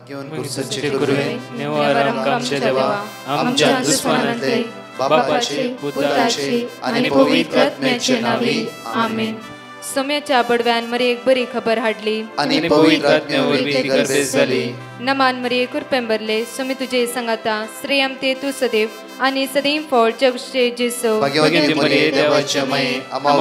घेऊन पुरुषाचे गुरुवे नेवारम कामचे देवा आमच्या दुश्मनांतले बापाचे पुत्राचे आणि पवित्र आत्म्याचे नावे आमेन. सोम्याच्या बडव्यान मरी एक बरी खबर हाडली आणि पवित्र आत्म्यावर ती गर्दी झाली. नमान मरी कुरपेंबरले सोमी तुझे संगाता श्रेयम ते तू सदैव आणि सदैव फळ जगचे जेसो. भाग्यवती मरिये देवाच्या माये आम्हा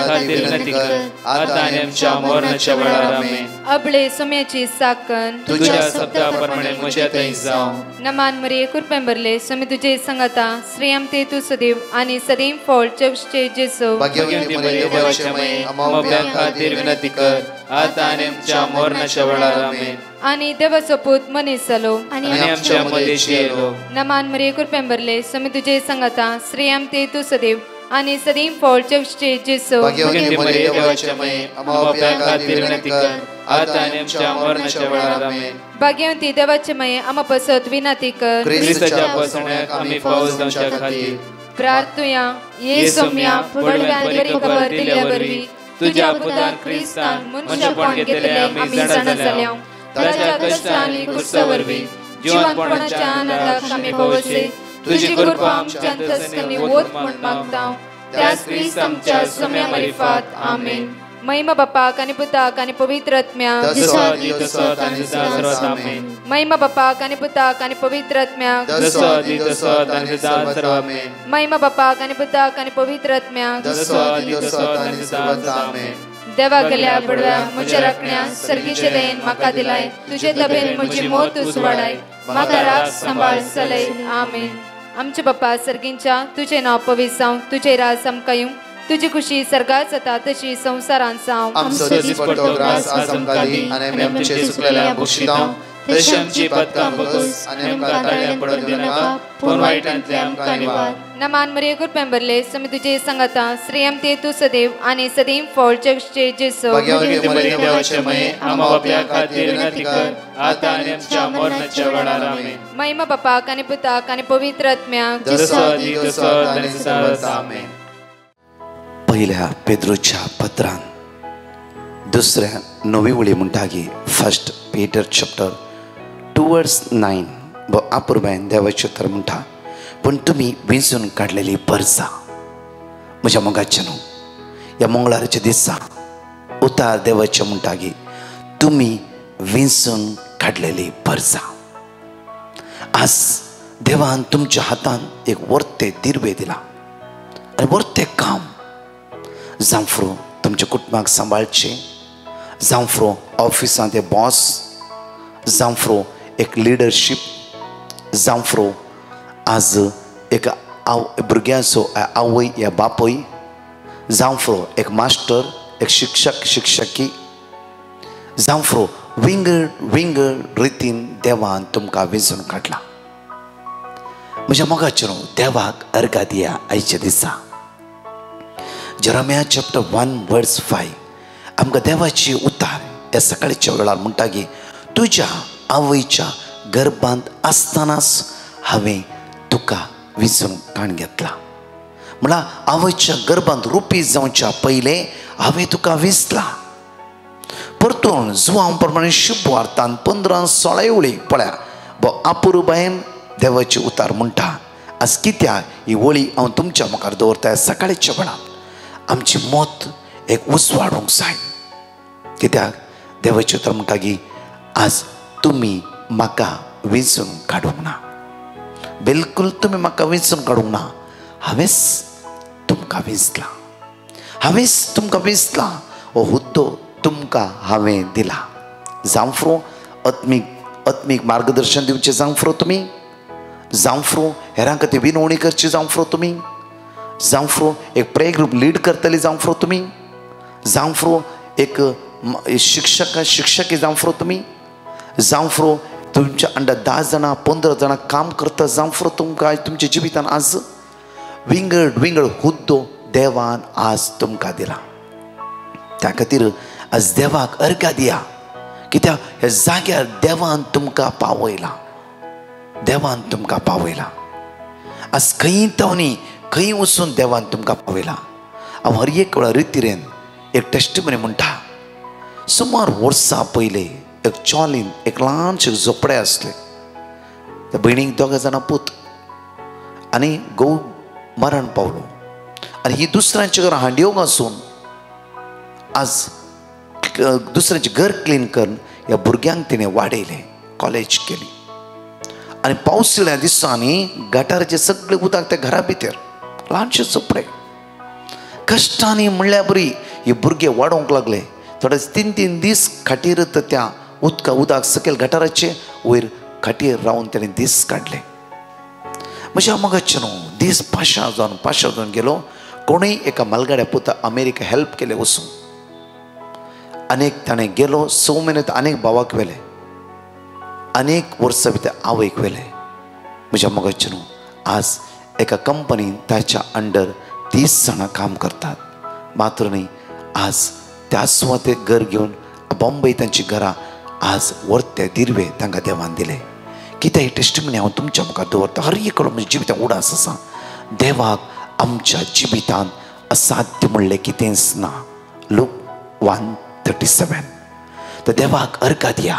खातीर विनंती कर आता आणि आमच्या मरणाच्या वेळार आमेन. अबळे सोम्याची साकन तुझ्या शब्दाप्रमाणे म्हज्या थंय जावं. नमान मरी कुरपेंबरले सोमी तुझे संगाता श्रेयम ते तू सदैव आणि सदैव फळ जगचे जेसो. भाग्यवती मरिये देवाच्या माये आम्हा खातीर विनंती कर आता आणि आमच्या मरणाच्या वेळार आमेन. आणि देवाचो पूत मनीस जालो आणि आमच्या मध्येशी येलो. नमान मरी कुरपेंबरले सोमी तुझे संगाता श्रेयम ते तू सदैव आणि सदैव फळ जगचे जेसो. भाग्यवती मरिये देवाच्या माये आम्हा खातीर विनंती कर आता आणि आमच्या मरणाच्या वेळार आमेन. भाग्यवती देवाचे माये आम्हा पसत विनंती कर ख्रिस्ताच्या पसण्याक आम्ही पावस जावच्या खातीर प्रार्थुया. ये सोम्या बडव्यान बरी खबर दिल्यावरवी तुझ्या पुतान ख्रिस्तान मनशापण घेतले आम्ही जाणा जाल्या. ताच्या कष्टांनी क्रुसावरवी जीवनपणाच्या आनंदाक आम्ही पवसे तुझी कृपा आमच्या अंतस्करणी वोत म्हण मागता. त्याच ख्रिस्त आमच्या सोम्या मार्फत आमेन. महिमा बापाक आणि पुताक आणि पवित्र आत्म्याक महिमा बापाक आणि पुताक आणि पवित्र आत्म्याक महिमा बापाक आणि पुताक आणि पवित्र आत्म्याक देवा गेल्या बडव्या म्हज्या राखण्या सर्गीचे देन म्हाका दिलाय. तुझे तबेन म्हजी मोत उसवाडाय म्हाका राख सांबाळ चलय. आमेन. आमचे बाप्पा सर्गींच्या तुझे नाव पवित्र जावं. तुझे राज आमकां येवं. तुझी खुशी सर्गात जाता तशी संसारांत जावं. आमचो दिसपट्टो ग्रास आज आमकां दी आनी आमचे सुकलेल्या बक्षितां तशी आमची पदकां बगस आनी आमकां ताळ्यां पडूंक दिनाका पूण वायटांतले आमकां निवार. नमान मरिये कुरपेंबरले सोमी तुझे संगाता श्रेयम ते तू सदैव आणि सदैव फळ जगचे जेसो. भाग्यवती मरिये देवाचे माये आम्हा बाप्या खातीर विनंती कर आता आणि आमच्या मरणाच्या वेळार आमेन. महिमा बापाक आणि पुताक आणि पवित्र आत्म्याक आमेन. पहिल्या पेद्रूच्या पत्रान दुसऱ्या 9वी वळी म्हणटागी फर्स्ट पीटर चॅप्टर 2:9 व आपुरबायन देवाचे उतर म्हणटा पण तुम्ही विंचून काडलेली परसा. म्हज्या मोगाचे न्हू ह्या मंगळाराच्या दिसा उतार देवाचे म्हणटागी तुम्ही विंचून काडलेली परसा. आज देवान तुमच्या हातान एक वर्ते दिर्वे दिला आनी वर्ते काम जावं फ्रो तुमच्या कुटुंबाक सांबाळचे जावं फ्रो ऑफिसांत ते बॉस जावं फ्रो एक लिडरशीप जावं फ्रो आज एक भुरग्यांचो आवय या बापय जावं फ्रो एक मास्टर एक शिक्षक शिक्षकी जावं फ्रो विंगड रितीन देवान तुमकां वेंचून काडला. म्हज्या मोगाचेर देवाक अर्घा दिया आयच्या दिसा. जेरेमिया चॅप्टर 1:5 आमकां देवाची उतार ह्या सकाळच्या वेळार म्हणटा की तुज्या आवयच्या गर्भांत आसतनाच हांवें तुका विंचून काण घेतला. म्हळ्यार आवयच्या गर्भांत रुपी जावच्या पयलें हांवें तुका विंचला. परतून जुवां प्रमाणे शुभ वार्तान 15-16 वळी पळया आपुरबायन देवाची उतार म्हणटा. आज कित्याक ही वळी हांव तुमच्या मुखार दवरता सकाळच्या वेळार आमची मोत एक उसवाडूंक जाय. कित्याक देवाचे उतर म्हणटा की आज तुमी म्हाका वेंचून काडूंक ना. बिलकुल तुमी म्हाका वेंचून काडूंक ना. हांवेंच तुमकां वेंचला. हांवेंच तुमकां वेंचला. हो हुद्दो तुमकां हांवें दिला. जावं फ्रो आत्मीक मार्गदर्शन दिवचें जावं फ्रो तुमी जावं फ्रो हेरां खातीर विनवणी करची जावं फ्रो तुमी जावं फ्रो एक प्रे ग्रूप लीड करतली जावं फ्रो तुमी जावं फ्रो एक शिक्षकी जावं फ्रो तुमी जावं फ्रो तुमच्या अंडर 10 जाणां 15 जाणां काम करता जावं फ्रो तुमकां तुमच्या जिवितान आज विंगड हुद्दो देवान आज तुमकां दिला. त्या खातीर आज देवाक अर्घा दिया. कित्याक ह्या जाग्यार देवान तुमकां पावयला. देवान तुमकां पावयला. आज खंय तावनी खंय वचून देवान तुमकां पावयला. हांव हर एक वेळा रितीरेन एक टेस्टिमनी म्हणटा. सुमार वर्सां पयले एक चॉलीन एक ल्हानशें झोपडें आसलें. त्या भयणीक 2 जाणां पूत आनी घोव मरण पावलो. आनी ही दुसऱ्यांच्या घरा हांड्यो घासून आज दुसऱ्यांचें घर क्लीन करून ह्या भुरग्यांक तिणें वाडयलें, कॉलेज केली. आनी पावस येयल्या दिसांनी गटाराचें सगळें उदक त्या घरा भितर, ल्हानशें झोपडें. कश्टांनी म्हणल्यार बरी हे भुरगे वाडोवंक लागले. थोडे 3-3 दीस खाटीर त्या उदक सकयल गटाराचे वयर खाटीर रावन ताणें दीस काडले. म्हज्या मोगाचे न्हू, दीस पाशा जावन गेलो. कोणूय एका मालगाड्या पुता अमेरिका हेल्प केले वचून. अनेक ताणें गेलो 6 म्हयने अनेक भावाक व्हेले, अनेक वर्सां भितर आवयक व्हेले. म्हज्या मोगाचे न्हू, आज एका कंपनीन ताच्या अंडर 30 जाणां काम करतात. मात्र न्ही, आज त्या सुवातेक घर घेवन बॉम्बे तांची घरां आज वर्ते दिर्वे तांकां देवान दिले. कितें ही टेस्टिमनी हांव तुमच्या मुखार दवरता. हर एक म्हज्या जिवितांत उडास आसा. देवाक आमच्या जिवितांत असाध्य म्हणलें कितेंच ना. लूक 1:37. तर देवाक अर्घ दिया.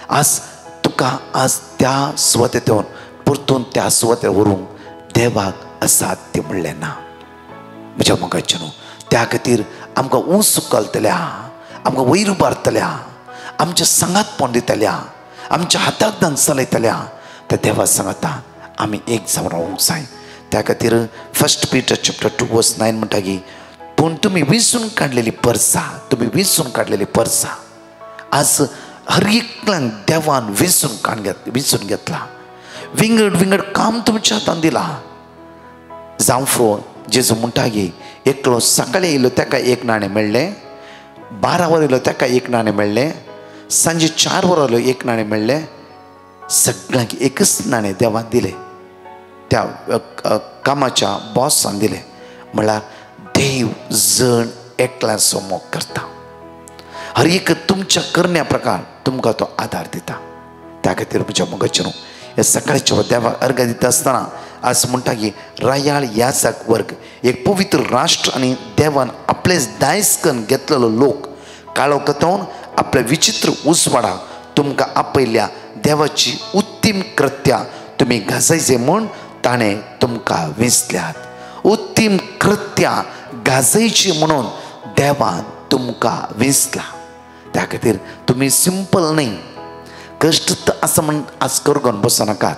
आज तुका आज त्या सुवातेर येवन परतून त्या सुवातेर व्हरूंक देवाक असाध्य म्हणलें ना. म्हज्या मोगाचे न्हू, त्या खातीर आमकां ऊंच सुकलतल्या, आमकां वयर उबारतल्या, आमच्या सांगातपण दितल्या, आमच्या हाताक दान चलयतल्या. त्या देवा सांगता आमी एक जावन रावूंक जाय. त्या खातीर 1 Peter 2:9 म्हणटा की पूण तुमी विसरून काडलेली परसां, तुमी विसरून काडलेली परसां आज हर एकल्यांक देवान विसरून घेतला. विंगड काम तुमच्या हातान दिला. जावं फो जेजू म्हणटा की एकलो सकाळी येयलो ताका 1 नाणें मेळ्ळें, 12 वरां येयलो ताका 1 नाणें मेळ्ळें, सांजे 4 वरां येयलो 1 नाणें मेळ्ळें. सगळ्यांक एकच नाणें देवान दिलें. त्या कामाच्या बॉसान दिलें. म्हळ्यार देव जण एकल्याचो मोग करता. हर एक तुमच्या करण्या प्रकार तुमकां तो आदार दिता. त्या खातीर म्हज्या मोगाचे न्हू, हे सकाळच्या देवाक अर्घ दिता आसतना आज म्हणटा की रायाळ याजक वर्ग एक पवित्र राष्ट्र आनी देवान आपलेच दायज करून घेतलेलो लोक काळो कथावन आपल्या विचित्र उजवाडाक तुमकां आपयल्या देवाची उत्तीम कृत्यां तुमी गाजयचे म्हूण ताणें तुमकां वेंचल्यात. उत्तीम कृत्यां गाजयची म्हणून देवान तुमकां वेंचला. त्या खातीर तुमी सिंपल न्ही, कश्ट आसा म्हूण आज करगोन बसनाकात,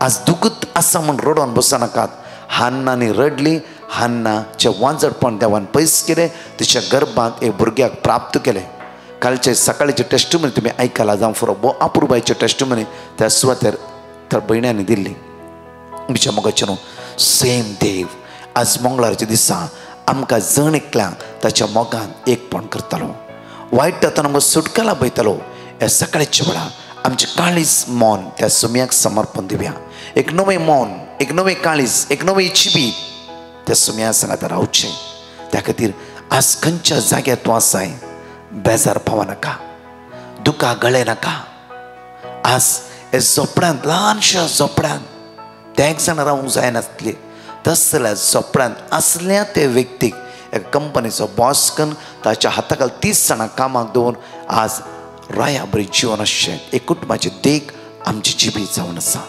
आज दुखत आसा म्हूण रडोन बसनाकात. हान्नानी रडली, हान्नाचें वांजडपण देवान पयस केलें, तिच्या गर्भांत एक भुरग्याक प्राप्त केलें. कालचे सकाळचे टेस्टिमनी तुमी आयकला जावं फुरो अपुर्बायचे टेस्टिमनी त्या सुवातेर त्या भयण्यांनी दिल्ली. म्हज्या मोगाचे न्हू, सेम देव आज मंगळारच्या दिसा आमकां जण एकल्यांक ताच्या मोगान एकपण करतलो. वायट जाताना आमकां सुटका लाभयतलो. ह्या सकाळच्या वेळार आमचें काळीज मौन त्या सुमयाक समर्पण दिवया. एक नवें मौन, एक नवें काळीज, एक नवें जिवीत त्या सुमया सांगात रावचें. त्या खातीर आज खंयच्या जाग्यार तूं आसाय बेजार पावो नाका, दुकां गळे नाका. आज हे झोपड्यांत, ल्हानशा झोपड्यांत ते एक जाण रावूंक जायनासले. तस जाल्यार झोपड्यांत असल्या ते व्यक्तीक एका कंपनीचो बॉस करून ताच्या हाताखाल 30 जाणां कामाक दवरून आज राया बरी जिवन आसचें. एक कुटुंबाची देख आमची जिवीत जावन आसा.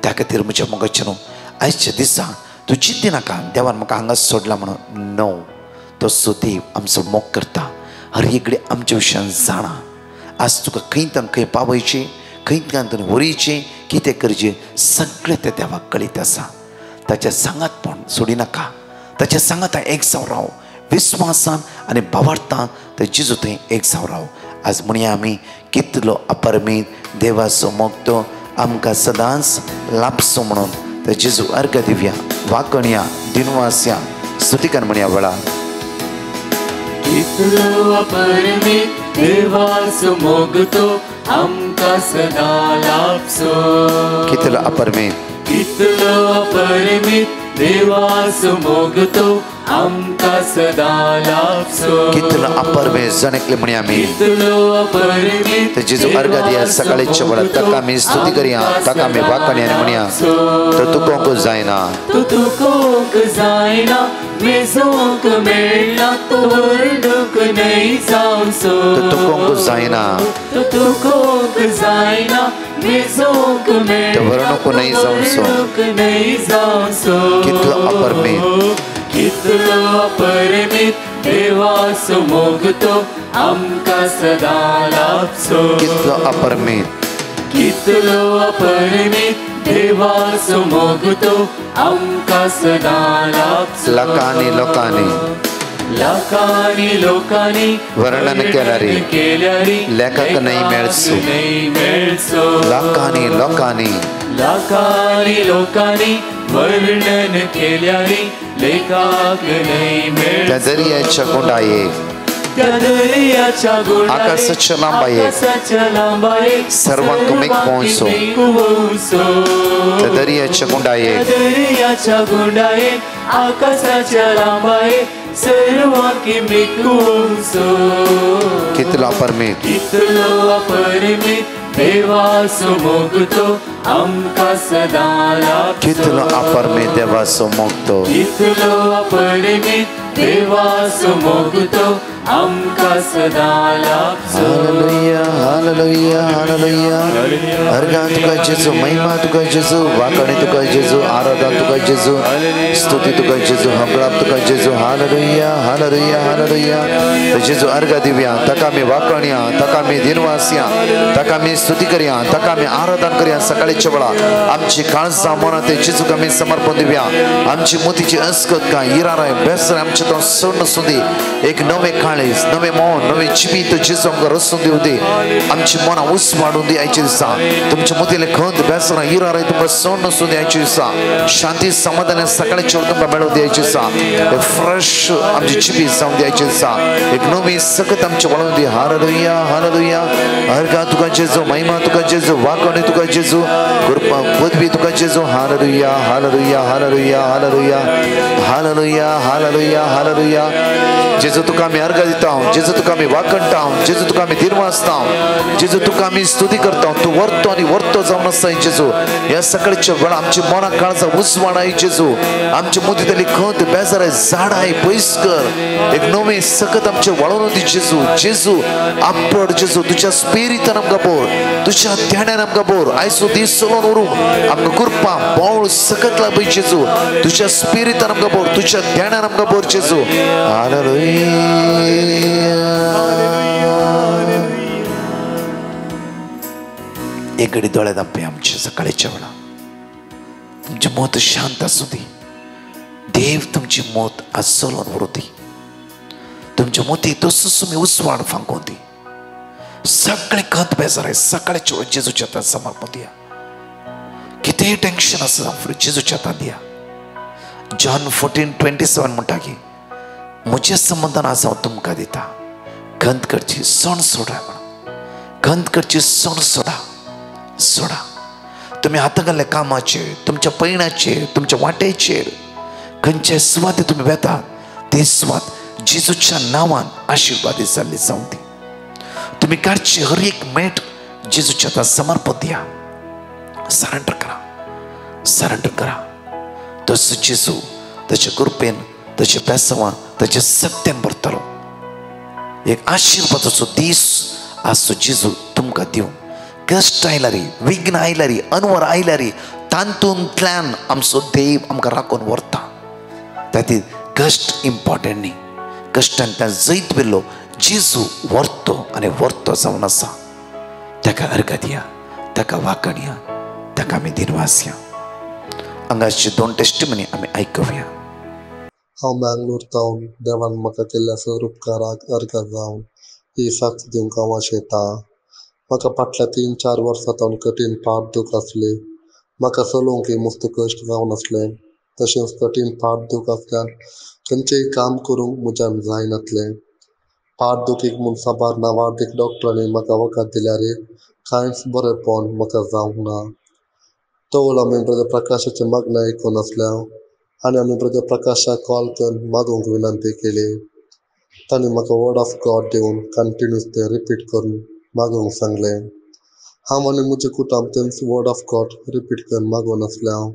त्या खातीर म्हज्या मोगाचे न्हू, आयच्या दिसा तूं चिंती नाका देवान म्हाका हांगा सोडला म्हणून. नो, तसो देव आमचो मोग करता. हर एकडें आमच्या विशयान जाणा. आज तुका खंयच्यान खंय पावयचें, खंयच्यान थंय व्हरचें, कितें करचें सगळें तें देवाक कळीत आसा. ताच्या सांगातपण सोडी नाका. ताच्या सांगाता एक जावन राव, विस्वासान आनी भावार्थान ते जेजू थंय एक जावन राव. आज म्हणया आमी कितलो अपरमीत देवाचो मोग तो आमकां सदांच लाभचो म्हणून ते जेजू अर्घ दिवया, वाकणया, दिनवास या स्तुतिकान म्हणया वेळार. कितलो अपरमीत देवाचो मोग तो आमकां सदां लाभचो. कितलो अपरमीत, कितलो अपरमीत देवाचो मोग तो आमकां सदां लाभसो कितलो अपर्मे जणकले म्हणी आमी कितलो अपरिमीत ते जेजू अर्घ दिया सकाळीच्या वेळार ताका आमी स्तुती करया ताका आमी वाखाणी आनी म्हणया तो तुकोंक जायना तो तुकोंक जायना मेजोंक मेळना तो वर्णूक नाही जावचो तो तुकोंक जायना तो तुकोंक जायना मेजोंक मेळना तो वर्णूक नाही जावचो नाही जावचो कितलो अपरिमीत कितलो अपरिमीत देवाचो मोग तो आमकां सदां लाभचो कितलो अपरिमीत कितलो अपरिमीत देवाचो मोग तो आमकां सदां लाभचो लाखांनी लोकांनी लाखांनी लोकांनी वर्णन केल्यारी लेखक नाही मेळचो लाखांनी लोकांनी लाखांनी लोकांनी वर्णन केल्यारी लेखाक नाही मेळचो त्या दर्याच्या गुंडाये त्या दर्याच्या गुंडाये आकाशाच्या लांबाये सर्वांक मेक पोंचो त्या दर्याच्या गुंडाये आकाशाच्या लांबाये सर्वांक मेक पोंचो कितलो अपरिमीत कितलो अपरिमीत देवाचो मोग तो आमकां सदां लाभचो कितलो अपरिमीत देवाचो मोग तो कितलो अपरिमीत देवाचो मोग तो आमकां सदां लाभचो हालेलुया हालेलुया हालेलुया अर्घा तुका जेजू महिमा तुका जेजू वाखाणी तुका जेजू आराधना तुका जेजू स्तुती तुका जेजू हंबळाप तुका जेजू हालेलुया हालेलुया हालेलुया जेजू अर्घ दिव्या ताका आमी वाखाणया ताका आमी दिनवासया ताका आमी स्तुती करया ताका आमी आराधना करया सकाळीच्या वेळा आमची काळजां मनां ते जेजूक आमी समर्पण दिवया आमची मोतीची अस्कत काय इराराय बेसर आमचे तो सोडून सुदी एक नवे काळीज नवे मन नवे जिवीत जेजू आमकां रसून दिवं दी आमची मनां उस वाडून दी आयच्या दिसा तुमच्या मोतीले खंत बेसरां इराराय तुमकां सोडून सुदी आयच्या दिसा शांती समाधान सकाळीच्या वेळा तुमकां मेळूं दी आयच्या दिसा फ्रेश आमची जिवीत जावं दी आयच्या दिसा एक नवी सकत आमचे वळून दी हालेलुया हालेलुया अर्घा तुका जेजू महिमा तुका जेजू वाखाणी तुका जेजू कृपा पदवी तुका जेजू hallelujah hallelujah hallelujah hallelujah hallelujah hallelujah hallelujah जेजू तुका आमी अर्घ दिता जेजू तुका आमी वाखणटा जेजू तुका आमी दिनवासता जेजू तुका आमी स्तुती करता तूं वर्तो आनी वर्तो जावन आसा जेजू ह्या सकाळच्या वेळा आमची मनां काळजां उजवाडाय जेजू आमची मोतीतली खंत बेजाराय झाडाय पयस कर एक नवी सकत आमचे वळोवन दी जेजू जेजू आपड जेजू तुज्या स्पिरितान आमकां बोर तुज्या ध्यानान आमकां बोर आयचो दीस चलोवन व्हरूंक आमकां कृपा बोळ सकत लाभ जेजू तुज्या स्पिरितान आमकां बोर तुज्या ध्यानान आमकां बोर जेजू हालेलुया एक घडी दोळे धांपया आमचे सकाळीच्या वेळा तुमची मोत शांत आसूं दी देव तुमची मोत आज चलोवन व्हरूं दी तुमच्या मोती तसोच तुमी उसवाड फांकून दी सगळे खंत बेजार सकाळच्या वेळा जेजूच्या हातांत समर्पण दिया कितेंय टेंशन आसा जेजूच्या हातांत दिया जॉन 14:27 म्हणटा की म्हज्या संबंधान आज हांव तुमकां दिता खंत करची सण सोडा म्हणून खंत करची सण सोडा सोडा तुम्ही हातां घाल्ल्या कामाचेर तुमच्या पैणाचेर तुमच्या वाटेचेर खंयचे सुवाते तुम्ही वेतात ते सुवात जेजूच्या नांवान आशिर्वादीत जाल्ली जावं दी तुम्ही काडची हर एक मेट जेजूच्या हातांत समर्पण दिया सरेंडर करा तसो जेजू ताच्या कृपेन ताच्या पेसवान ताच्या सत्यान भरतलो एक आशिर्वादाचो दीस आजचो जेजू तुमकां दिवं कश्ट आयल्यारी विघ्न आयल्यारी अनवर आयल्यारी तांतूंतल्यान आमचो देव आमकां राखून व्हरता तातूंत कश्ट इम्पॉर्टंट न्ही कश्टांतल्यान जैत वेल्लो जेजू व्हरतो आनी व्हरतो जावन आसा ताका अर्घ दिया ताका वाखणया ताका आमी दिनवासया हांगाचे 2 टेस्टिमनी आमी आयकुया हांव बँगलोर जावन देवान म्हाका केल्ल्या सर उपकाराक अर्घ जावन ही साक्ष दिवंक हांव आशेता म्हाका फाटल्या 3-4 वर्सां सावन कठीण पाट दूख आसले म्हाका चलोवंक मस्त कश्ट जावन आसले तशेंच कठीण पाट दूख आसल्यान खंयचेंय काम करूंक म्हज्यान जायनासलें पाट दुखीक म्हूण साबार नावाडीक डॉक्टरांनी म्हाका वखद दिल्यार कांयच बरेंपण म्हाका जावंक ना तो वेळा हांवें ब्रदर प्रकाशाचें मागणें आयकून आसल्या आनी आमी ब्रदर प्रकाशाक कॉल करून मागूंक विनंती केली. तांणी म्हाका वर्ड ऑफ गॉड दिवन कंटिन्यूस ते रिपीट करून मागूंक सांगलें. हांव आनी म्हजें कुटुंब तेंच वर्ड ऑफ गॉड रिपीट करून मागून आसलें. हांव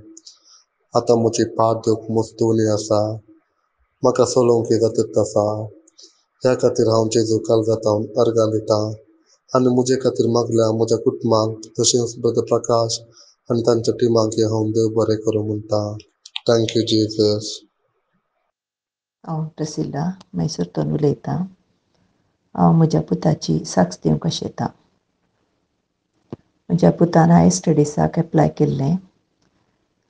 आतां म्हजी पाट दिवंक मस्तुनी आसा. म्हाका चलोवंक गतीत आसा. ह्या खातीर हांव जेजू कालगातावन अर्गां दितां आनी म्हजे खातीर मागल्या म्हज्या कुटुंबाक तशेंच ब्रदर प्रकाश आनी तांच्या टिमाक हांव देव बरें करूं म्हणटा. Thank you Jesus. हांव प्रसिद्धा मैसूरतून उलयतां. हांव म्हज्या पुताची साक्ष दिवंक आशेतां. म्हज्या पुतान हायर स्टडिजाक एप्लाय केल्लें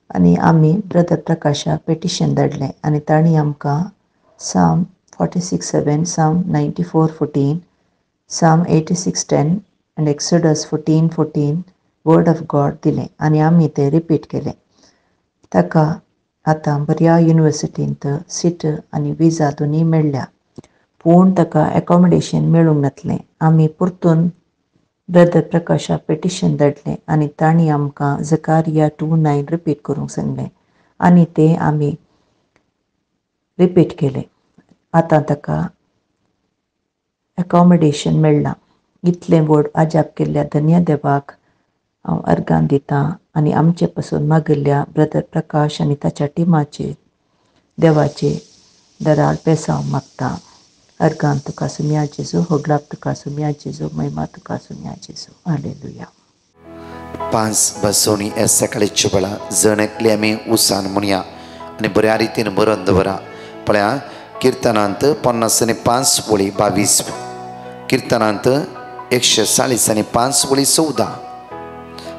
आनी आमी ब्रदर प्रकाशाक पेटिशन धाडलें आनी तांणी आमकां साम 46:7, साम 94:14, साम 86:10 आनी एक्सोडस 14:14 वर्ड ऑफ गॉड दिलें आनी आमी तें रिपीट केलें. ताका आतां बऱ्या युनिवर्सिटींत सीट आनी विजा दोनी मेळ्ळ्या, पूण ताका एकोमोडेशन मेळूंक नासलें. आमी परतून ब्रदर प्रकाशाक पेटिशन धाडलें आनी तांणी आमकां झकारिया 2:9 रिपीट करूंक सांगलें आनी तें आमी रिपीट केलें. आतां ताका एकोमोडेशन मेळ्ळां. इतलें व्हड आजाप केल्ल्या धन्य देवाक हांव अर्गां दितां आनी आमचे पासून मागिल्ल्या ब्रदर प्रकाश आनी ताच्या टिमाचे देवाचे दराळ पेसांव मागतां. अर्गां तुका सुम्या जेजू, होगलाप तुका सुम्या जेजू, महिमा तुका सुम्या जेजू. हालेलुया. 5 बसोनी हे सकाळीच्या वेळा जण एकली आमी उसान म्हणया आनी बऱ्या रितीन बरोवन दवरा. पळया किर्तनांत 50:5 वळी 22, किर्तनांत 140 आनी 5 वळी 14,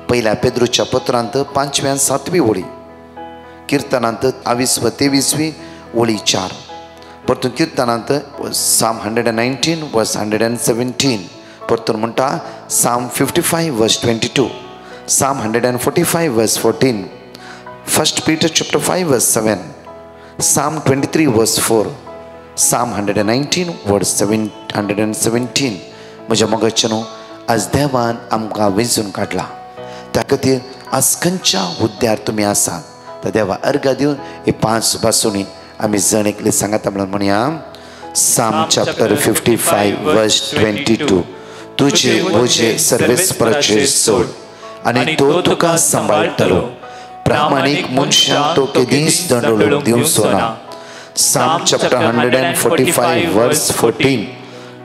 पहिल्या पेद्रूच्या पत्रांत 5व्या 7वी वळी, किर्तनांत 22-23 वळी 4, परतून किर्तनांत साम 119 वर्स 117, परतून म्हणटा साम 55 वर्स 22, साम 145 वर्स 14, 1 Peter chapter 5 verse 7, Psalm 23 verse 4, Psalm 119 verse 717. म्हज्या मोगाचेनो आज देवान आमकां वेंचून काडला. त्या खातीर आज खंयच्या हुद्द्यार तुमी आसात त्या देवा अर्घ दिवन ही 5 बासुणी आमी जण एकले सांगात म्हणया. Psalm chapter 55 verse 22. तुझे ओझे सर्वेस्पराचेर सोड आनी तो तुका सांबाळटलो. प्रामाणीक मनशाक तो केदींच दंडोळूंक दिवचो ना. Psalm chapter 145 verse 14.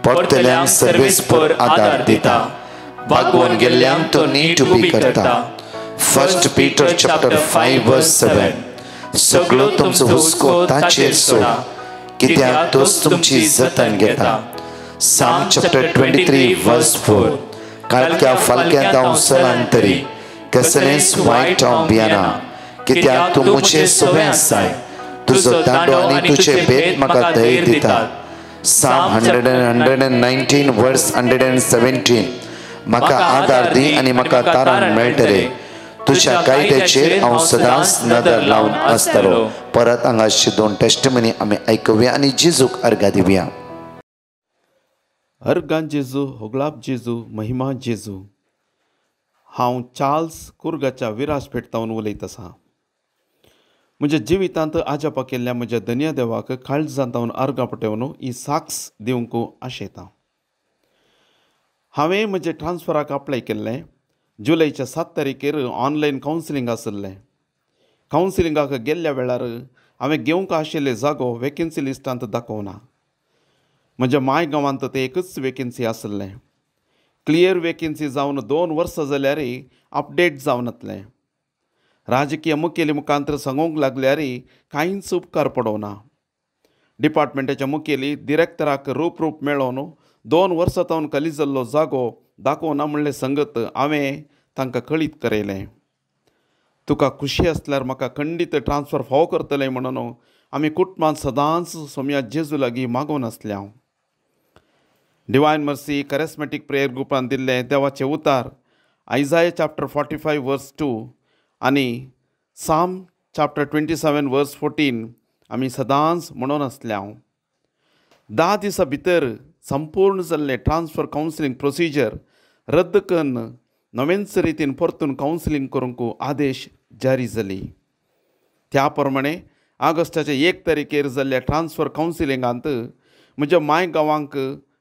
पोरतेल्यांक सर्वेस्पर आदार दिता, बागोवन गेल्ल्यांक तो नीट उबी करता. 1 Peter chapter 5 verse 7. सगळो तुमचो हुस्को ताचेर सोडा, कित्याक तोच तुमची जतन घेता. Psalm chapter 23 verse 4. काळक्या फालक्या जावं सलांतरी कसलेंच वायट हांव भियेना, कित्याक तूं मुझे सोबे आसाय. तुजो दांडो आनी तुजे भेट म्हाका धैर्य दितात. Psalm 119 verse 117. म्हाका आदार दी आनी म्हाका तारण मेळटले. तुज्या कायद्याचेर हांव सदांच नदर लावन आसतलो. परत हांगाची 2 टेस्टमनी आमी आयकुया आनी जेजूक अर्घ दिवया. अर्गां जेजू, होगलाप जेजू, महिमा जेजू. हांव चार्ल्स कुर्गाच्या विराजपेठतावन उलयत आसां. म्हज्या जिवितांत आजापा केल्ल्या म्हज्या धन्य देवाक काळजांतावन अर्गां पटोवन ही साक्ष दिवंक आशेतां. हांवें म्हजें ट्रान्सफराक अप्लाय केल्लें. जुलैच्या 7 तारखेर ऑनलायन कावन्सिलींग आसलें. कावन्सिलिंगाक गेल्ल्या वेळार हांवें घेवंक आशिल्ले जागो वेकन्सी लिस्टांत दाखोवना. म्हज्या माय गांवांत तें एकच वेकन्सी आसलें. क्लियर वेकन्सी जावन 2 वर्सां जाल्यारय अपडेट जावनातलें. राजकीय मुखेली मुखांतर सांगूंक लागल्यारय कांयच उपकार पडोवना. डिपार्टमेंटाच्या मुखेली डिरेक्टराक रूप मेळोवन 2 वर्सां तावन खाली जाल्लो जागो दाखोवना म्हणलें सांगत हांवें तांकां कळीत करयलें. तुका खुशी आसल्यार म्हाका खंडीत ट्रान्सफर फावो करतलें म्हणून आमी कुटुंबांत सदांच सोम्या जेजू लागीं मागून आसल्या. डिवायन मर्सी कॅरिस्मॅटीक प्रेयर ग्रुपान दिल्लें देवाचें उतार आयजाया चॅप्टर 45 वर्स 2 आनी साम चॅप्टर 27 वर्स 14 आमी सदांच म्हणून आसल्या. 10 दिसां भितर संपूर्ण जाल्लें ट्रान्सफर कावन्सिलींग प्रोसिजर रद्द करून नवेंच रितीन परतून कावन्सिलींग करूंक आदेश जारी जाली. त्या प्रमाणे ऑगस्टाच्या 1 तारखेर जाल्ल्या ट्रान्सफर कावन्सिलिंगांत म्हज्या माय गांवांक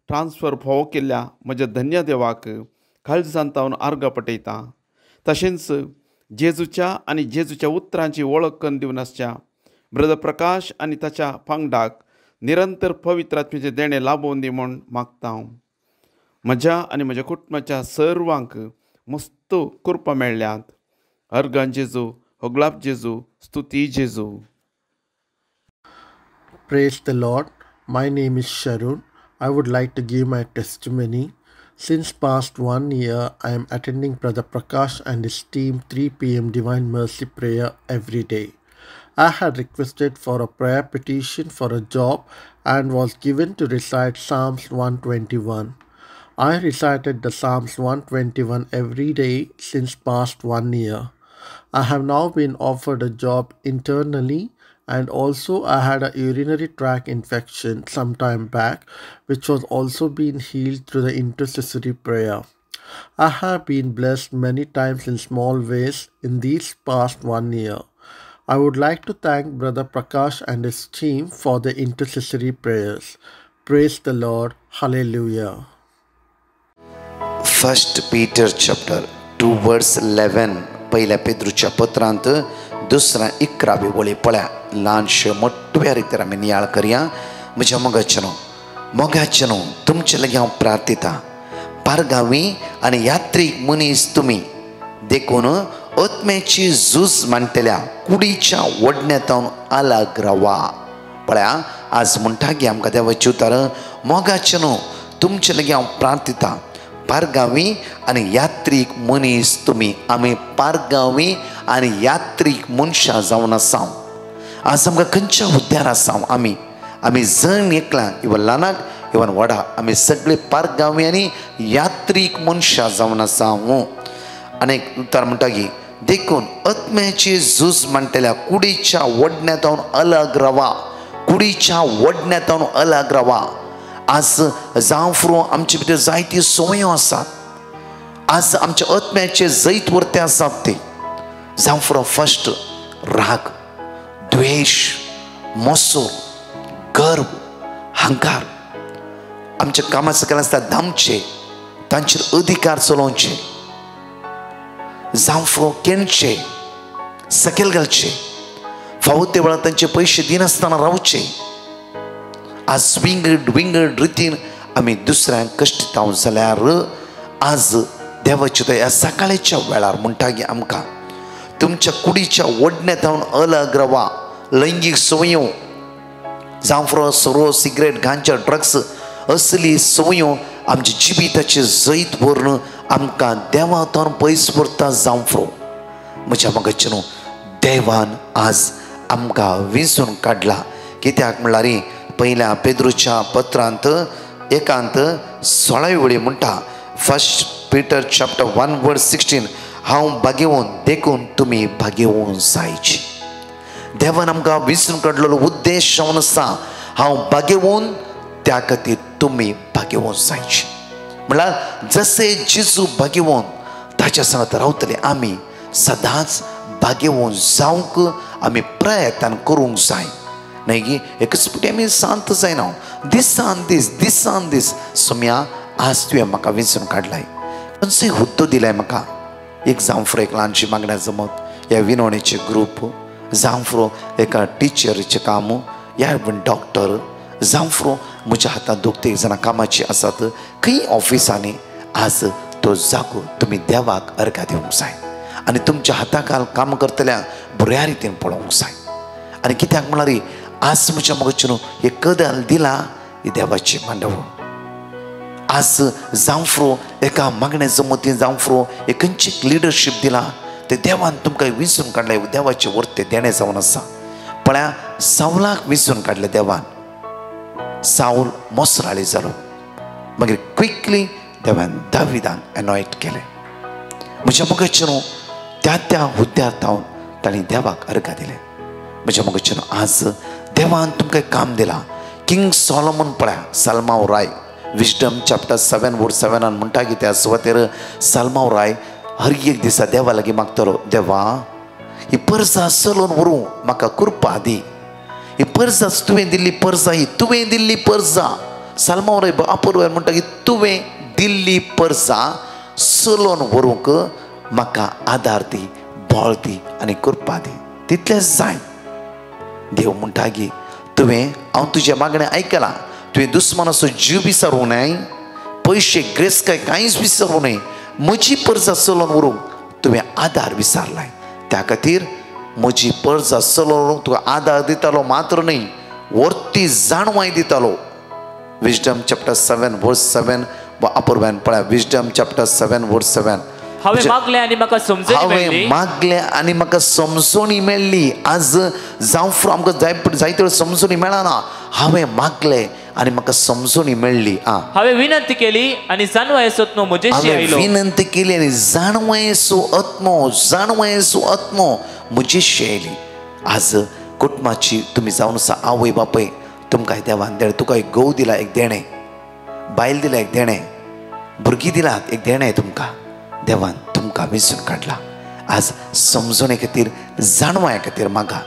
ट्रान्सफर फावो केल्ल्या म्हज्या धन्य देवाक काळजांतावन आर्गां पटयता. तशेंच जेजूच्या आनी जेजूच्या उतरांची वळख करून दिवन आसच्या ब्रदर प्रकाश आनी ताच्या पंगडाक निरंतर पवित्र आत्म्याचें देणें लाबोवन दी म्हूण मागता हांव. म्हज्या आनी म्हज्या कुटुंबाच्या सर्वांक मस्त कृपा मेळ्ळ्यात. अर्गां जेजू, होगलाप जेजू, स्तुती जेजू. Praise the Lord. My name is Sharun. I would like to give my testimony. Since past 1 year, I am attending Brother Prakash and his team 3 p.m. Divine Mercy prayer every day. I had requested for a prayer petition for a job and was given to recite Psalms 121. I recited the Psalms 121 every day since past 1 year. I have now been offered a job internally, and also I had a urinary tract infection some time back, which was also being healed through the intercessory prayer. I have been blessed many times in small ways in these past 1 year. I would like to thank Brother Prakash and his team for the intercessory prayers. Praise the Lord. Hallelujah. 1 Peter chapter 2 verse 11. पहिल्या पेद्रूच्या पत्रांत 2:11 वळी पळ्या ल्हानशे मोठ्या रितीन आमी नियाळ करया. म्हज्या मोगाचेनो तुमचे लागीं हांव प्रार्थिता. पारगांवी आनी यात्रीक मनीस तुमी देखून आत्म्याची झूज मांडटल्या कुडीच्या वडण्यांतावन आलाग रावा. पळया आज म्हणटा की आमकां देवाची उतर मोगाचेनो तुमचे लागीं हांव प्रार्थिता. पारगांवी आनी यात्रीक मनीस तुमी. आमी पारगांवी आनी यात्रीक मनशां जावन आसां. आज आमकां खंयच्या हुद्द्यार आसां आमी जण एकल्या इवन ल्हानाक इवन व्हडा आमी सगळे पारगांवी आनी यात्रीक मनशां जावन आसां. आनीक उतर म्हणटा की देखून आत्म्याची झूज मांडटल्या कुडीच्या वडण्यांतावन अलग रावा. कुडीच्या वडण्यांतावन अलग रावा. आज जावं फुरो आमचे भितर जायत्यो संवयो आसात. आज आमच्या आत्म्याचे जैत वर्ते आसात ते जावं फुरो फस्ट राग, द्वेष, मोसो, गर्व, हंकार. आमच्या कामां सकयल आसता धामचे, तांचेर अधिकार चलोवचे. जावं फुरो केणचे, सकयल घालचे, फावो ते वेळार तांचे पयशे दिनासतना रावचे. आज विंगड रितीन आमी दुसऱ्यांक कश्ट दिता जाल्यार आज देवाचे ह्या सकाळच्या वेळार म्हणटा की आमकां तुमच्या कुडीच्या वडण्यांतावन अलग रावा. लैंगीक संवयो जावं फुरो सोरो, सिगरेट, गांजा, ड्रग्स असली संवयो आमच्या जिबिताचे जैत व्हरून आमकां देवातावन पयस व्हरता. जावं फुरो म्हज्या मोगाचेनो देवान आज आमकां विंचून काडला. कित्याक म्हणल्यार पहिल्या पेद्रूच्या पत्रांत 1:16 वळी म्हणटा 1 Peter chapter 1 verse 16 हांव भागेवून देखून तुमी भागेवूं जायची. देवान आमकां विंचून काडलेलो उद्देश जावन आसा हांव भागेवून त्या खातीर तुमी भागेवूं जायची. म्हळ्यार जसे जेजू भागेवून ताच्या सांगत रावतले आमी सदांच भागेवूं जावंक आमी प्रयत्न करूंक जाय. न्हय की एकच फावटी आमी शांत जायना. दिसान दीस सोम्या आज तुवें म्हाका विंचून काडलाय. खंयचोय हुद्दो दिलाय म्हाका. एक जावं फुरो एक ल्हानशी मागण्या जमत ह्या विनवणेचे ग्रूप, जावं फुरो एका टिचरीचें काम, या डॉक्टर, जावं फुरो म्हज्या हातांत दोग-तीग जाणां कामाची आसात खंय ऑफिसांनी. आज तो जागो तुमी देवाक अर्घा दिवंक जाय आनी तुमच्या हाताखाल काम करतल्यांक बऱ्या रितीन पळोवंक जाय. आनी कित्याक म्हळ्यार आज म्हज्या मोगाचेनो एक कदल दिला ही देवाची मांडव. आज जावं फुरो एका मागण्या जमतीन जावं फुरो एक खंयचें लिडरशीप दिला ते देवान तुमकां विंचून काडलें. देवाचे वर्ते देणें जावन आसा. पळया सावलाक विंचून काडलें देवान. साऊल मोसराळी जालो. मागीर क्विकली देवान दाविदाक एनॉयट केलें. म्हज्या मोगाचेनो त्या हुद्द्यार तावन तांणी देवाक अर्घा दिलें. म्हज्या मोगाचेनो आज देवान तुमकां काम दिलां. किंग सॉलोमन पळया साल्मांव राय विजडम चॅप्टर 7 वर्स 7 म्हणटा की त्या सुवातेर साल्मांव राय हर एक दिसा देवा लागीं मागतलो, देवा ही परसां चलोवन व्हरूंक म्हाका कृपा दी. ही पर्जाच तुवें दिल्ली पर्जा, ही तुवें दिल्ली पर्जा. सालमावर अपूर्वान म्हणटा की तुवें दिल्ली पर्जा चलोवन व्हरूंक म्हाका आदार दी, बळ दी आनी कृपा दी. तितलेंच जाय. देव म्हणटा की हांव तुजें मागणें आयकलां. तुवें दुस्मानाचो जीव विसरूं न्हय, पयशे ग्रेस कांयच विसरूं न्हय. म्हजी पर्जा चलोवन व्हरूंक तुवें आदार विसरलाय. त्या खातीर म्हजी पर्जा चलोवन तुका आदार दितालो मात्र न्हय, वर्ती जाणवाय दितालो. विजडम चॅप्टर 7 वर्स 7 अपूर्वान पळया. विजडम चॅप्टर 7 वर्स 7. हांवें मागलें आनी म्हाका समजणी मेळ्ळी. मागलें आनी म्हाका समजणी मेळ्ळी. आज जावं फुडें आमकां जायते वेळ समजणी मेळना. हांवें मागलें आनी म्हाका समजणी मेळ्ळी. हांवें विनंती केली आनी जाणवायेचो आत्मो म्हजेशी आयलो. विनंती केली आनी जाणवायेचो आत्मो म्हजेशी आयली. आज कुटुंबाची तुमी जावन आसा आवय बापय, तुमकां देवान देण, तुका एक घोव दिला, एक देणें, बायल दिला, एक देणें, भुरगीं दिलात, एक देणें तुमकां. देवान तुमकां वेंचून काडला. आज समजणे खातीर, जाणवाय खातीर मागा.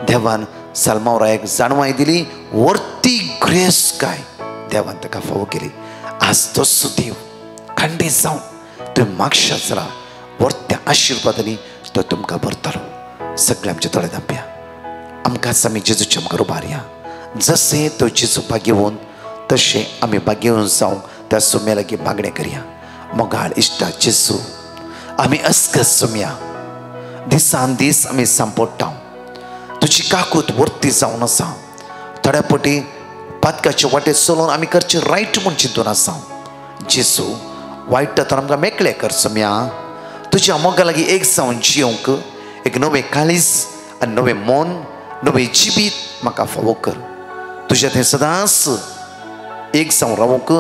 देवान सालमावराक जाणवाय दिली, वर्ती ग्रेस काय देवान ताका फावो केली. आज तसो देव खंडीत जावन तुवें मागशात जाल्यार वर्त्या आशिर्वादांनी तो तुमकां भरतलो. सगळे आमचे तोळे धांपया. आमकांच आमी जेजूच्या मुखार उबारया. जशें तो जेजू भाग्यवन तशें आमी भाग्यवन जावंक त्या सोम्या लागीं मागणें करया. मोगाळ इश्टा जेजू, आमी अस्कस सोम्या दिसान दीस आमी सांपडटा. तुजी काकूत वर्ती जावन आसा. थोड्या पटी पातकाचे वाटेर चलोवन आमी करचें रायट म्हूण चिंतून आसा. जेजू वायट तर आमकां मेकळें कर सोम्या. तुज्या मोगा लागीं एक जावन जियोंक एक नवें काळीज आनी नवें मन, नवें जिवीत म्हाका फावो कर. तुज्या थंय सदांच एक जावन रावूंक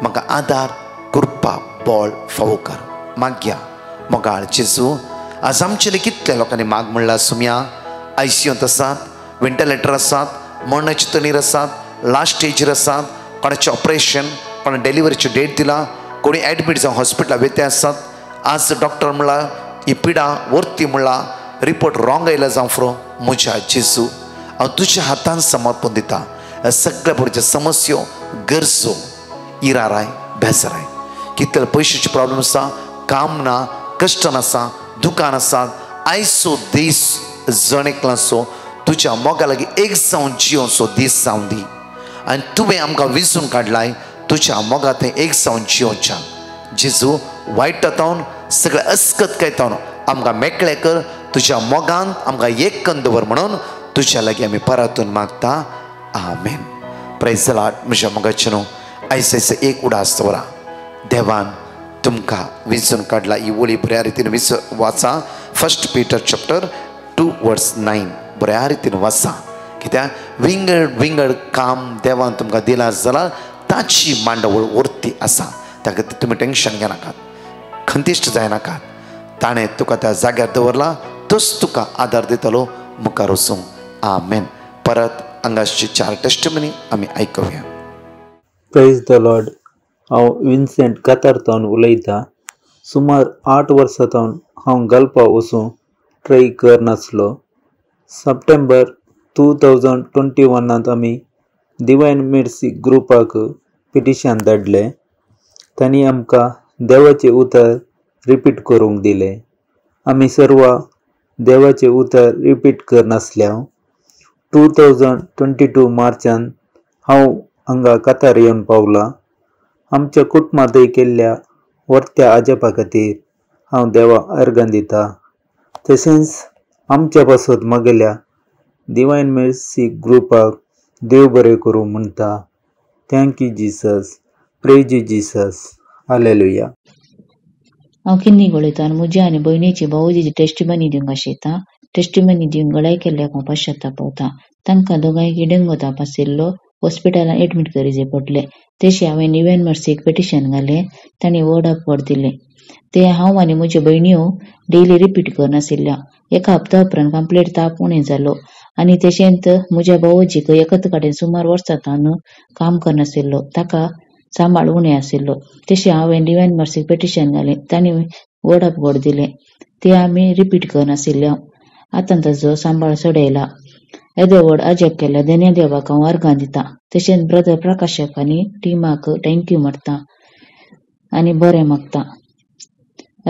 म्हाका आदार, कृपा, बळ फावो कर. मागया मोगाळ जेजू. आज आमचे कितल्या लोकांनी माग म्हणला सोम्या. ICUंत आसात, वेंटिलेटर आसात, मरणाची तणीर आसात, लास्ट स्टेजीर आसात, कोणाचें ऑपरेशन, कोणा डेलिव्हरीची डेट दिला, कोणी एडमीट जावन हॉस्पिटलांत वेते आसात. आज डॉक्टर म्हणला ही पिडा वर्ती म्हणला, रिपोर्ट रॉंग आयला जावं फुरो. म्हज्या जेजू हांव तुज्या हातांत समर्पण दिता. ह्या सगळ्या भुरग्यां समस्यो, गरजो, इराराय, बेजाराय. कितले पयशांचे प्रॉब्लेम आसा, काम ना, कश्ट आसा, दुकान आसात. आयचो दीस जणेकलांचो तुज्या मोगा लागीं एक जावन जियोचो दीस जावन दी. आनी तुवें आमकां विंचून काडलाय तुज्या मोगा थंय एक जावन जियोच्या. जेजू वायट तावन सगळें अस्कत कायतावन आमकां मेकळें कर. तुज्या मोगान आमकां एक कन्न दवर म्हणून तुज्या लागीं आमी परतून मागता. आमेन. Praise the Lord. म्हज्या मोगाचे न्हू आयज एक उडास दवरा. देवान तुमकां विंचून काडला. ही वळी बऱ्या रितीन वाचा. 1 Peter chapter 2 verse 9 बऱ्या रितीन वाचा. कित्याक विंगड काम देवान तुमकां दिला जाल्यार ताची मांडवळ वर्ती आसा. त्या खातीर तुमी टेन्शन घेनाकात, खंतिश्ट जायनाकात. ताणें तुका त्या जाग्यार दवरला, तोच तुका आदार दितलो मुखार वचूंक. आमेन. परत हांगाची 4 टेस्टिमनी आमी आयकुया. Praise the Lord. हांव विन्सेंट कातारतावन उलयतां. सुमार 8 वर्सां तावन हांव गलपा वचूं ट्राय करनासलो. सप्टेंबर 2021 आमी डिवायन मेर्सी ग्रुपाक पिटिशन धाडलें. तांणी आमकां देवाचें उतर रिपीट करूंक दिलें. आमी सर्व देवाचें उतर रिपीट करनासल्या. 2022 मार्चान हांव हांगा कातार येवन पावलां. आमच्या कुटुंबांतय केल्ल्या वर्त्या आजपा खातीर हांव देवा अर्गां दितां. तशेंच आमच्या पासत मागेल्या डिवायन मेर्सी ग्रुपाक देव बरें करूं म्हणटा. Thank you Jesus. Praise you Jesus. Hallelujah. हांव किन्नी गोळयतां आनी म्हज्या आनी भयणीची भावजीची टेस्टिमनी दिवंक आशेतां. टेस्टिमनी दिवन गळाय केल्ल्याक हांव पश्चातापवतां. तांकां दोगांयकी डेंगू ताप आशिल्लो. हॉस्पिटलान एडमीट करिचें पडलें. तशें हांवें डिवायन मेर्सीक पिटिशन घालें. तांणी वर्ड ऑफ गॉड दिलें. ते हांव आनी म्हज्यो भयण्यो डेली रिपीट करनाशिल्ल्या. एका हप्ता उपरांत कंप्लीट ताप उणें जालो. आनी तशेंच म्हज्या भावजीक एकच कडेन सुमार वर्सां तावन काम करनाशिल्लो. ताका सांबाळ उणें आशिल्लो. तशें हांवें डिवायन मेर्सीक पिटिशन घालें. तांणी वर्ड ऑफ गॉड दिलें. ते आमी रिपीट करनाशिल्ल्या. आतां ताजो सांबाळ चड येयला. येदे व्हड अजेब केल्या देण्या देवाक हांव अर्गां दितां. तशेंच ब्रदर प्रकाशक आनी टिमाक थँक्यू म्हणटा आनी बरें मागता.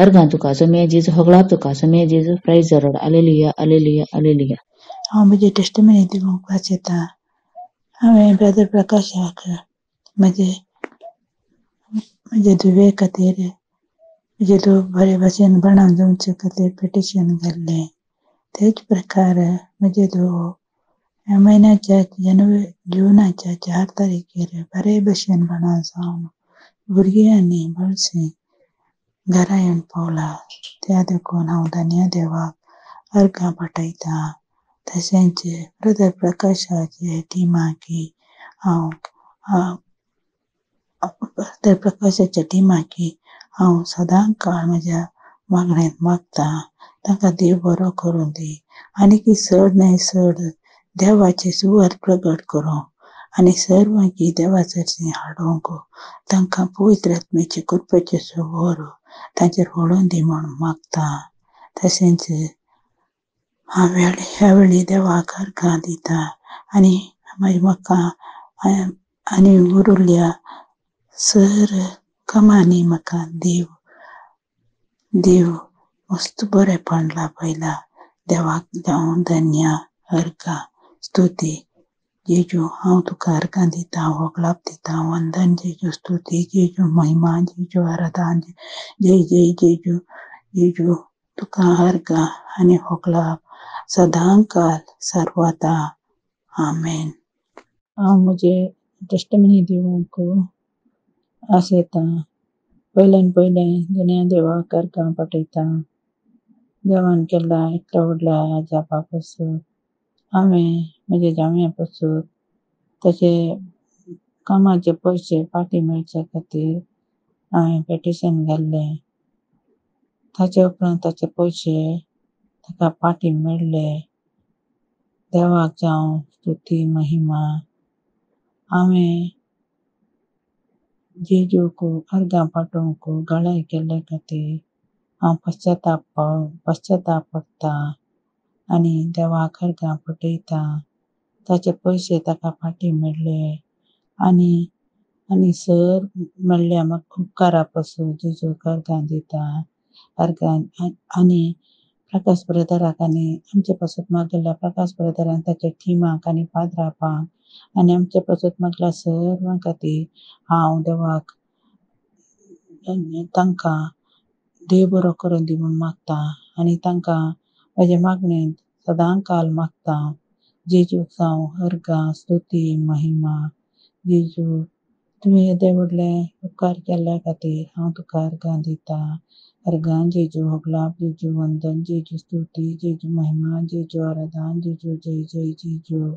अर्गां तुका सोम्या जेजू होगळाप तुका सोम्या जेजू praise the Lord. Hallelujah hallelujah hallelujah. हांव म्हजें टेस्टिमनी दिवंक वाचयतां. हांवें ब्रदर प्रकाशाक म्हजे धुवे खातीर म्हजे धूव बरे भशेन बणावन जावचे खातीर पिटिशन घाल्लें. तेच प्रकार म्हजे धूव ह्या म्हयन्याच्या जुनाच्या 4 तारखेर बरे भशेन बणावन जावन भुरगीं आनी बळसी घरा येवन पावला. त्या देखून हांव धन्य देवाक अर्गां पाठयतां. तशेंच ब्रदर प्रकाशाचे टिमाकी ब्रदर प्रकाशाच्या टिमाकी हांव सदां काळ म्हज्या मागणेंत मागतां. तांकां देव बरो करूं दी आनी चड न्हय चड देवाची सुवात प्रगट करूं आनी सर्वांकी देवा सरशीं हाडूंक तांकां पवित्र आत्म्याचे कृपेचो सुवार तांचेर पडूं दी म्हूण मागतां. तशेंच ह्या वेळी देवाक अर्गां दितां आनी म्हाका आनी उरिल्ल्या सर कामांनी म्हाका देव मस्त बरेंपण लाभयलां. देवाक हांव धन्य अर्गां स्तुती जेजू हांव तुका अर्गां दितां, होगळाप दितां, वंदन जेजू, स्तुती जेजू, महिमा जेजू, आराधन जय जय जेजू. जेजू तुका अर्गां आनी होगळाप सदां काल सर्वदा. आमेन. हांव म्हजें टेस्टिमनी दिवंक आशेतां. पयल्यान पयलें दुनिया देवाक अर्गां पाठयतां. देवान केल्या इतल्या व्हडल्या अजापा पासून हांवें म्हज्या जावया पासून ताचे कामाचे पयशे फाटीं मेळचे खातीर हांवें पिटिशन घाल्लें. ताचे उपरांत ताचे पयशे ताका फाटीं मेळ्ळे. देवाक जावं स्तुती महिमा. हांवें जेजूक अर्गां पाठोवंक गळाय केल्ले खातीर हांव पश्चाताप करतां आनी देवाक अर्गां पाठयतां. ताचे पयशे ताका फाटीं मेळ्ळे आनी सर मेळ्ळ्या म्हाका उपकारा पासून जेजूक अर्गां दितां. आनी प्रकाश ब्रदराक आनी आमचे पासून मागिल्ल्या प्रकाश ब्रदरान ताच्या टिमाक आनी फादरापांक आनी आमचे पासून मागिल्ल्या सर्वां खातीर हांव देवाक तांकां देव बरो करूं दी म्हूण मागतां आनी तांकां म्हजे मागणेंत सदां काल मागतां. जेजूक जावं अर्गां स्तुती महिमा. जेजू तुवें येदे व्हडले उपकार केल्ल्या खातीर हांव तुका अर्गां दितां. अर्गां जेजू, होगळाप जेजू, वंदन जेजू, स्तुती जेजू, महिमा जेजू, आराधन जेजू, जय जय जेजू.